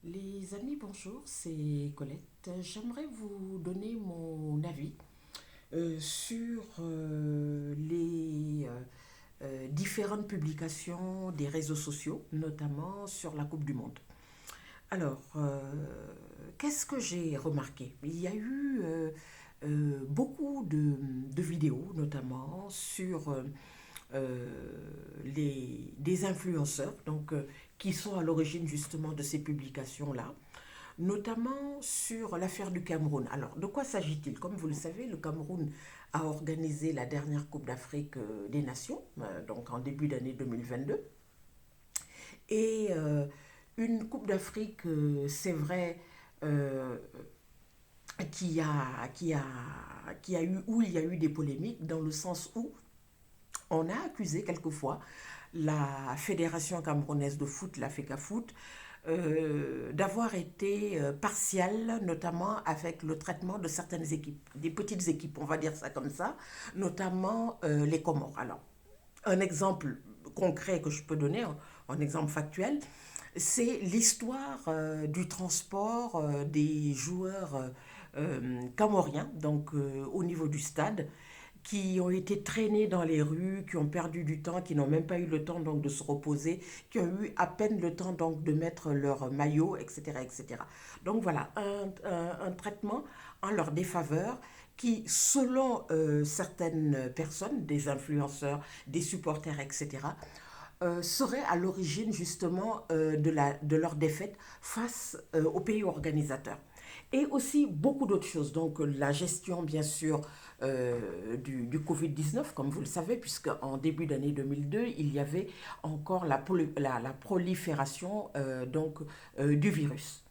Les amis, bonjour, c'est Colette. J'aimerais vous donner mon avis sur les différentes publications des réseaux sociaux, notamment sur la Coupe du Monde. Alors, qu'est-ce que j'ai remarqué? Il y a eu beaucoup de vidéos, notamment sur des influenceurs qui sont à l'origine justement de ces publications-là, notamment sur l'affaire du Cameroun. Alors, de quoi s'agit-il? Comme vous le savez, le Cameroun a organisé la dernière Coupe d'Afrique des Nations, donc en début d'année 2022. Et une Coupe d'Afrique, c'est vrai, euh, où il y a eu des polémiques, dans le sens où on a accusé quelquefois la Fédération camerounaise de foot, la FECAFOOT, d'avoir été partiale, notamment avec le traitement de certaines équipes, des petites équipes, on va dire ça comme ça, notamment les Comores. Alors, un exemple concret que je peux donner, un exemple factuel, c'est l'histoire du transport des joueurs comoriens, au niveau du stade, qui ont été traînés dans les rues, qui ont perdu du temps, qui n'ont même pas eu le temps de se reposer, qui ont eu à peine le temps de mettre leur maillot, etc. etc. Donc voilà, un traitement en leur défaveur qui, selon certaines personnes, des influenceurs, des supporters, etc., serait à l'origine justement de leur défaite face aux pays organisateurs. Et aussi beaucoup d'autres choses. Donc la gestion, bien sûr, du Covid-19, comme vous le savez, puisque en début d'année 2002, il y avait encore la prolifération du virus.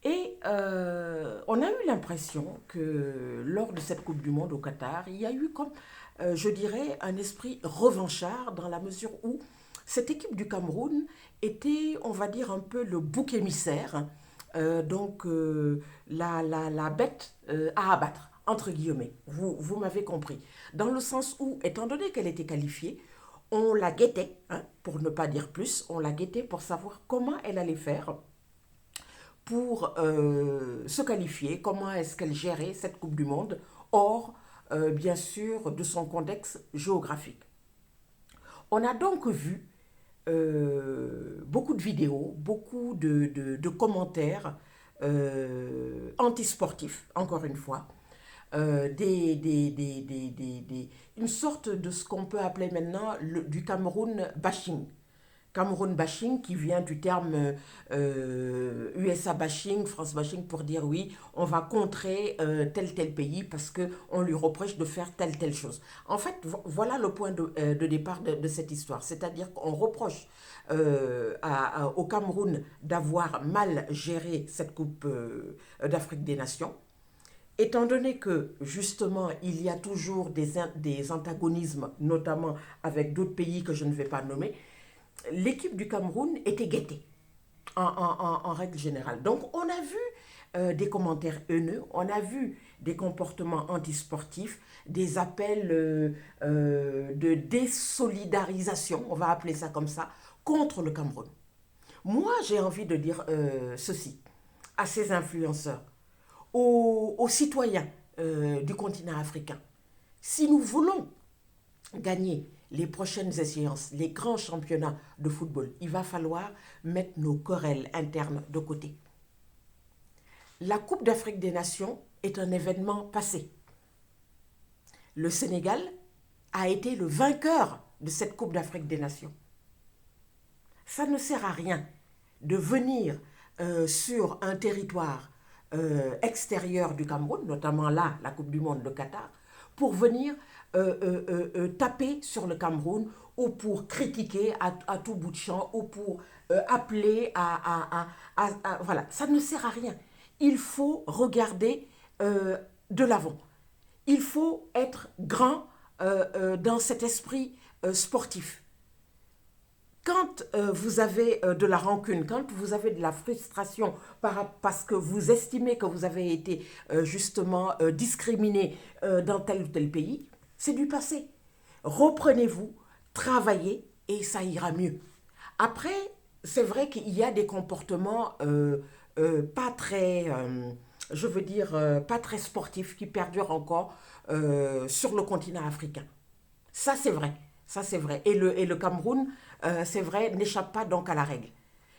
Et on a eu l'impression que lors de cette Coupe du Monde au Qatar, il y a eu comme, je dirais, un esprit revanchard dans la mesure où cette équipe du Cameroun était, on va dire, un peu le bouc émissaire, la bête à abattre, entre guillemets. Vous m'avez compris. Dans le sens où, étant donné qu'elle était qualifiée, on la guettait, hein, pour ne pas dire plus, on la guettait pour savoir comment elle allait faire pour se qualifier, comment est-ce qu'elle gérait cette Coupe du Monde, hors, bien sûr, de son contexte géographique. On a donc vu beaucoup de vidéos, beaucoup de commentaires antisportifs, encore une fois, une sorte de ce qu'on peut appeler maintenant du Cameroun bashing. Cameroun bashing qui vient du terme USA bashing, France bashing pour dire oui, on va contrer tel pays parce qu'on lui reproche de faire telle chose. En fait, voilà le point de départ de cette histoire. C'est-à-dire qu'on reproche au Cameroun d'avoir mal géré cette Coupe d'Afrique des Nations. Étant donné que justement il y a toujours des antagonismes, notamment avec d'autres pays que je ne vais pas nommer, l'équipe du Cameroun était guettée en règle générale. Donc on a vu des commentaires haineux, on a vu des comportements antisportifs, des appels de désolidarisation, on va appeler ça comme ça, contre le Cameroun. Moi, j'ai envie de dire ceci à ces influenceurs, aux citoyens du continent africain. Si nous voulons gagner les prochaines échéances, les grands championnats de football, il va falloir mettre nos querelles internes de côté. La Coupe d'Afrique des Nations est un événement passé. Le Sénégal a été le vainqueur de cette Coupe d'Afrique des Nations. Ça ne sert à rien de venir sur un territoire extérieur du Cameroun, notamment là, la Coupe du Monde de Qatar, pour venir taper sur le Cameroun ou pour critiquer à tout bout de champ ou pour appeler voilà, ça ne sert à rien. Il faut regarder de l'avant. Il faut être grand dans cet esprit sportif. Quand vous avez de la rancune, quand vous avez de la frustration parce que vous estimez que vous avez été justement discriminé dans tel ou tel pays, c'est du passé. Reprenez-vous, travaillez et ça ira mieux. Après, c'est vrai qu'il y a des comportements pas très, je veux dire, pas très sportifs qui perdurent encore sur le continent africain. Ça, c'est vrai. Ça, c'est vrai. Et le Cameroun, c'est vrai, n'échappe pas donc à la règle.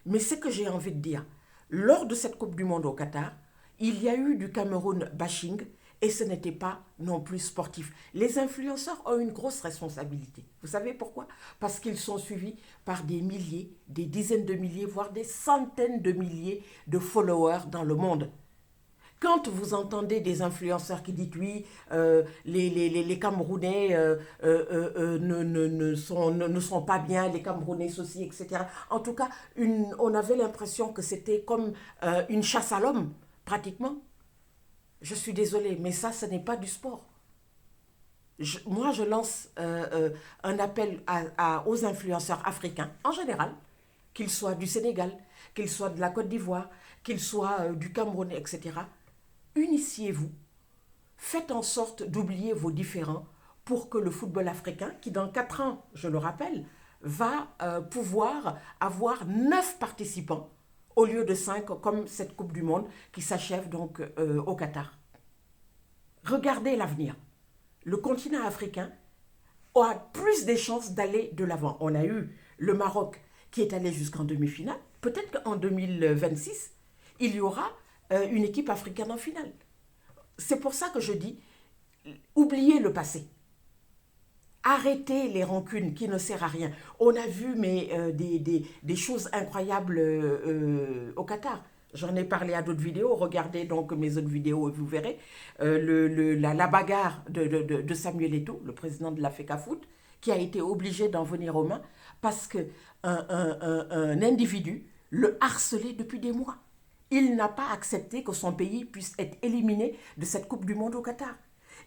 Mais ce que j'ai envie de dire, lors de cette Coupe du Monde au Qatar, il y a eu du Cameroun bashing et ce n'était pas non plus sportif. Les influenceurs ont une grosse responsabilité. Vous savez pourquoi? Parce qu'ils sont suivis par des milliers, des dizaines de milliers, voire des centaines de milliers de followers dans le monde. Quand vous entendez des influenceurs qui disent oui, les Camerounais ne sont pas bien, les Camerounais ceci, etc. En tout cas, on avait l'impression que c'était comme une chasse à l'homme, pratiquement. Je suis désolée, mais ça, ce n'est pas du sport. Moi, je lance un appel aux influenceurs africains, en général, qu'ils soient du Sénégal, qu'ils soient de la Côte d'Ivoire, qu'ils soient du Cameroun, etc. Unissez-vous, faites en sorte d'oublier vos différends pour que le football africain, qui dans 4 ans, je le rappelle, va pouvoir avoir 9 participants au lieu de 5, comme cette Coupe du Monde qui s'achève donc au Qatar. Regardez l'avenir. Le continent africain a plus des chances d'aller de l'avant. On a eu le Maroc qui est allé jusqu'en demi-finale. Peut-être qu'en 2026, il y aura une équipe africaine en finale. C'est pour ça que je dis, oubliez le passé. Arrêtez les rancunes qui ne servent à rien. On a vu des choses incroyables au Qatar. J'en ai parlé à d'autres vidéos. Regardez donc mes autres vidéos et vous verrez. La bagarre de Samuel Eto'o, le président de la FECAFOOT, qui a été obligé d'en venir aux mains parce qu'un un individu le harcelait depuis des mois. Il n'a pas accepté que son pays puisse être éliminé de cette Coupe du Monde au Qatar.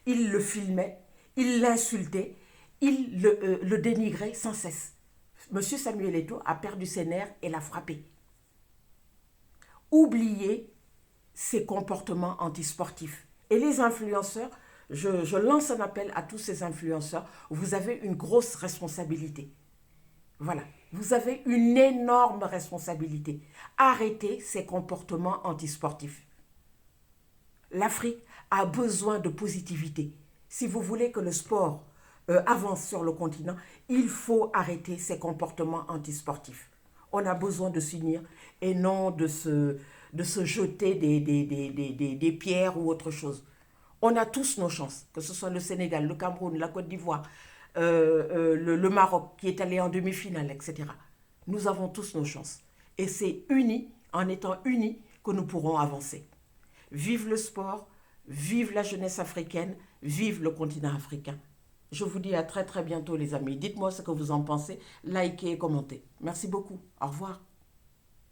Il le filmait, il l'insultait, il le dénigrait sans cesse. Monsieur Samuel Eto'o a perdu ses nerfs et l'a frappé. Oubliez ces comportements antisportifs. Et les influenceurs, je lance un appel à tous ces influenceurs, vous avez une grosse responsabilité. Voilà, vous avez une énorme responsabilité. Arrêtez ces comportements antisportifs. L'Afrique a besoin de positivité. Si vous voulez que le sport avance sur le continent, il faut arrêter ces comportements antisportifs. On a besoin de s'unir et non de se jeter des pierres ou autre chose. On a tous nos chances, que ce soit le Sénégal, le Cameroun, la Côte d'Ivoire, le Maroc qui est allé en demi-finale, etc. Nous avons tous nos chances. Et c'est unis, en étant unis, que nous pourrons avancer. Vive le sport, vive la jeunesse africaine, vive le continent africain. Je vous dis à très très bientôt les amis. Dites-moi ce que vous en pensez, likez et commentez. Merci beaucoup. Au revoir.